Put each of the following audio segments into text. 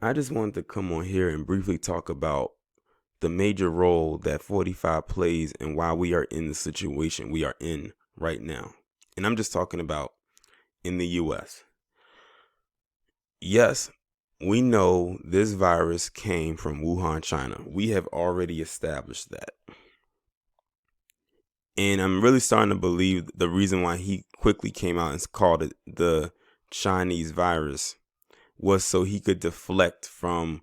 I just wanted to come on here and briefly talk about the major role that 45 plays and why we are in the situation we are in right now. And I'm just talking about in the US. Yes, we know this virus came from Wuhan, China. We have already established that. And I'm really starting to believe the reason why he quickly came out and called it the Chinese virus was so he could deflect from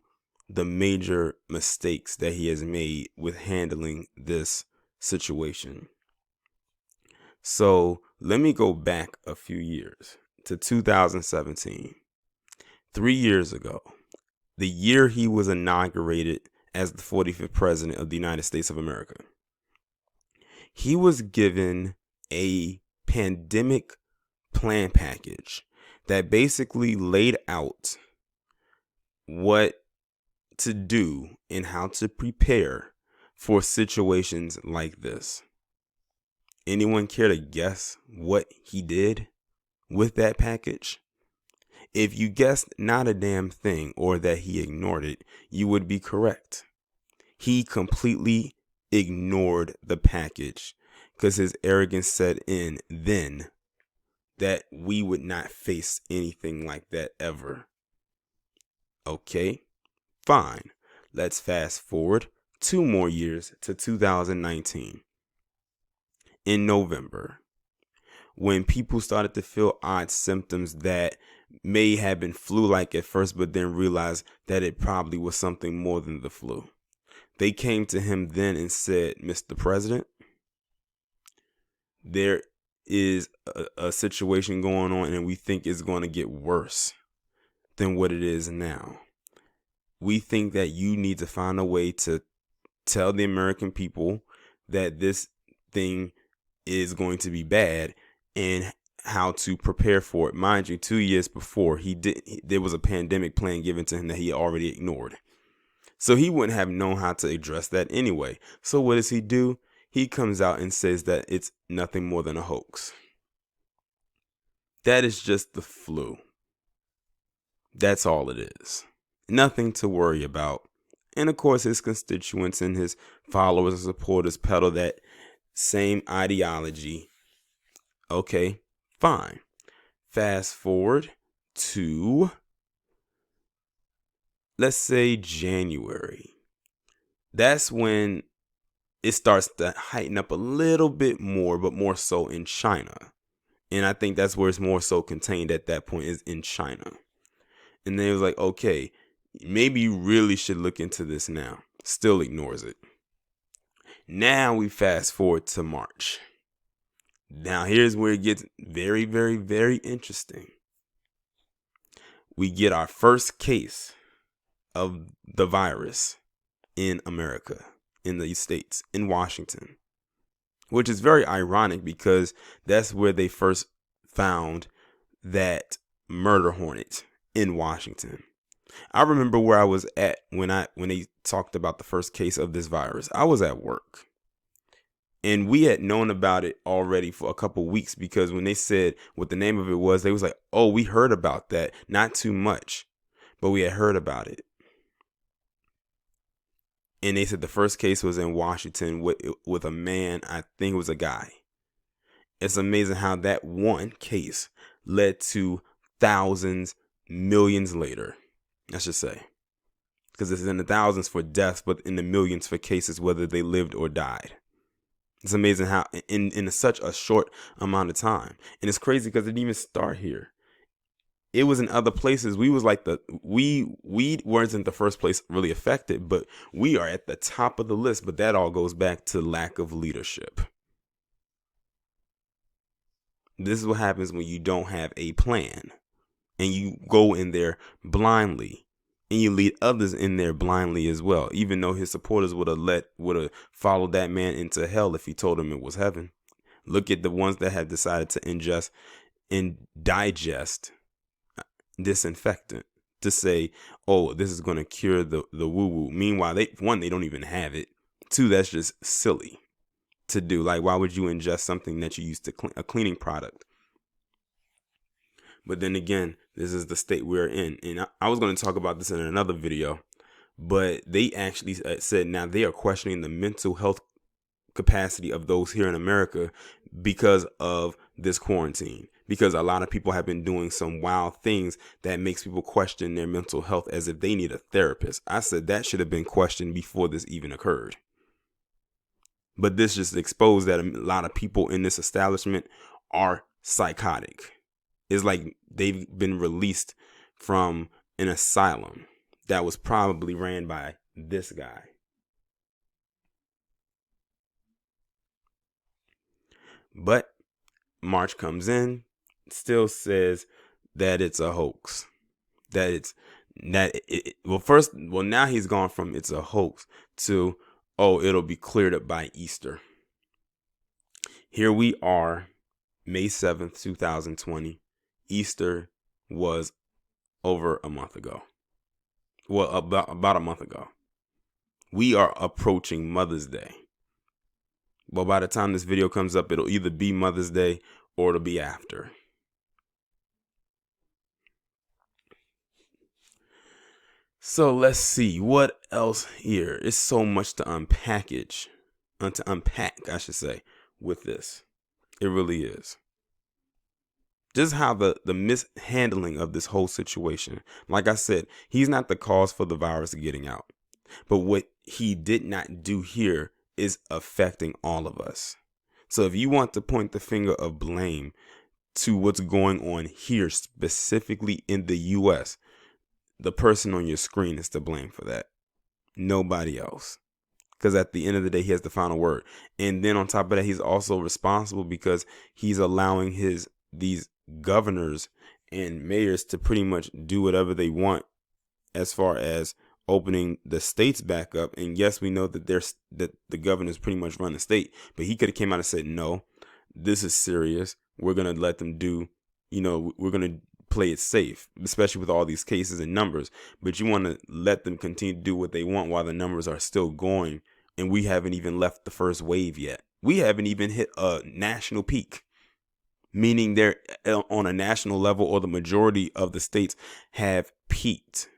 the major mistakes that he has made with handling this situation. So let me go back a few years to 2017. 3 years ago, the year he was inaugurated as the 45th president of the United States of America, he was given a pandemic plan package that basically laid out what to do and how to prepare for situations like this. Anyone care to guess what he did with that package? If you guessed not a damn thing or that he ignored it, you would be correct. He completely ignored the package because his arrogance set in then that we would not face anything like that ever. Okay, fine. Let's fast forward 2 more years to 2019. In November, when people started to feel odd symptoms that may have been flu-like at first, but then realized that it probably was something more than the flu. They came to him then and said, Mr. President, there is a situation going on and we think it's going to get worse than what it is now. We think that you need to find a way to tell the American people that this thing is going to be bad and how to prepare for it. Mind you, 2 years before there was a pandemic plan given to him that he already ignored. So he wouldn't have known how to address that anyway. So what does he do? He comes out and says that it's nothing more than a hoax. That is just the flu. That's all it is. Nothing to worry about. And of course, his constituents and his followers and supporters peddle that same ideology. Okay, fine. Fast forward to, let's say, January. That's when it starts to heighten up a little bit more, but more so in China. And I think that's where it's more so contained at that point, is in China. And then it was like, okay, maybe you really should look into this now. Still ignores it. Now we fast forward to March. Now here's where it gets very, very, very interesting. We get our first case of the virus in America, in the States, in Washington, which is very ironic because that's where they first found that murder hornet in Washington. I remember where I was at when they talked about the first case of this virus. I was at work. And we had known about it already for a couple weeks because when they said what the name of it was, they was like, oh, we heard about that. Not too much, but we had heard about it. And they said the first case was in Washington with a man. I think it was a guy. It's amazing how that one case led to thousands, millions later, I should say. Because it's in the thousands for deaths, but in the millions for cases, whether they lived or died. It's amazing how in such a short amount of time. And it's crazy because it didn't even start here. It was in other places. We was like we weren't in the first place really affected, but we are at the top of the list. But that all goes back to lack of leadership. This is what happens when you don't have a plan and you go in there blindly. And you lead others in there blindly as well, even though his supporters would have followed that man into hell if he told them it was heaven. Look at the ones that have decided to ingest and digest disinfectant to say, oh, this is going to cure the woo-woo. Meanwhile, they don't even have it. Two, that's just silly to do. Like, why would you ingest something that you used to clean, a cleaning product? But then again, this is the state we're in. And I was going to talk about this in another video, but they actually said now they are questioning the mental health capacity of those here in America because of this quarantine. Because a lot of people have been doing some wild things that makes people question their mental health as if they need a therapist. I said that should have been questioned before this even occurred. But this just exposed that a lot of people in this establishment are psychotic. It's like they've been released from an asylum that was probably ran by this guy. But March comes in, still says that it's a hoax. Now he's gone from it's a hoax to, oh, it'll be cleared up by Easter. Here we are, May 7th, 2020. Easter was over a month ago. Well, about a month ago. We are approaching Mother's Day. Well, by the time this video comes up, it'll either be Mother's Day or it'll be after. So let's see what else here. It's so much to unpack, I should say, with this. It really is. Just how the mishandling of this whole situation. Like I said, he's not the cause for the virus getting out. But what he did not do here is affecting all of us. So if you want to point the finger of blame to what's going on here, specifically in the US, the person on your screen is to blame for that. Nobody else. Because at the end of the day, he has the final word. And then on top of that, he's also responsible because he's allowing these governors and mayors to pretty much do whatever they want as far as opening the states back up. And yes, we know that the governors pretty much run the state, but he could have came out and said, no, this is serious. We're going to let them do, we're going to play it safe, especially with all these cases and numbers. But you want to let them continue to do what they want while the numbers are still going. And we haven't even left the first wave yet. We haven't even hit a national peak, meaning they're on a national level, or the majority of the states have peaked,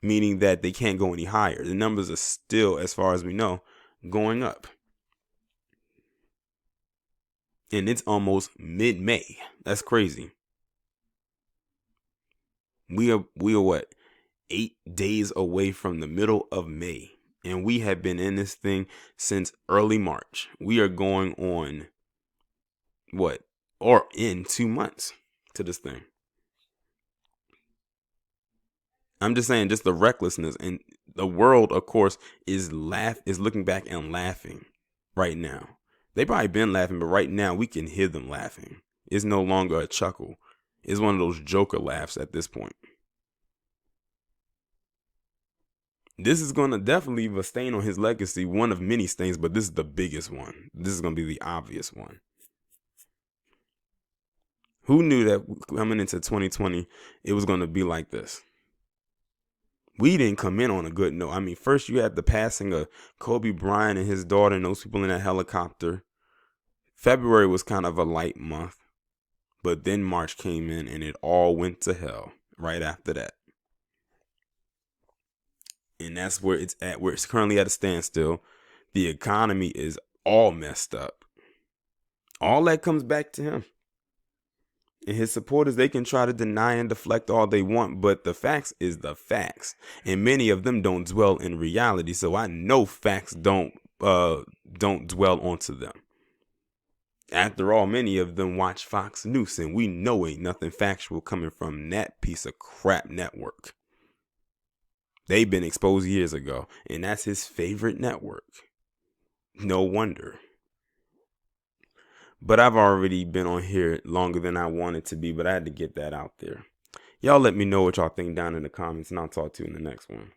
meaning that they can't go any higher. The numbers are still, as far as we know, going up. And it's almost mid-May. That's crazy. We are what? 8 days away from the middle of May. And we have been in this thing since early March. We are going on in 2 months to this thing. I'm just saying, just the recklessness, and the world, of course, is looking back and laughing right now. They probably been laughing, but right now we can hear them laughing. It's no longer a chuckle. It's one of those Joker laughs at this point. This is going to definitely leave a stain on his legacy, one of many stains, but this is the biggest one. This is going to be the obvious one. Who knew that coming into 2020, it was going to be like this? We didn't come in on a good note. I mean, first you had the passing of Kobe Bryant and his daughter and those people in that helicopter. February was kind of a light month, but then March came in and it all went to hell right after that. And that's where it's at, where it's currently at a standstill. The economy is all messed up. All that comes back to him. And his supporters, they can try to deny and deflect all they want, but the facts is the facts. And many of them don't dwell in reality. So I know facts don't dwell onto them. After all, many of them watch Fox News, and we know ain't nothing factual coming from that piece of crap network. They've been exposed years ago, and that's his favorite network. No wonder. But I've already been on here longer than I wanted to be, but I had to get that out there. Y'all let me know what y'all think down in the comments, and I'll talk to you in the next one.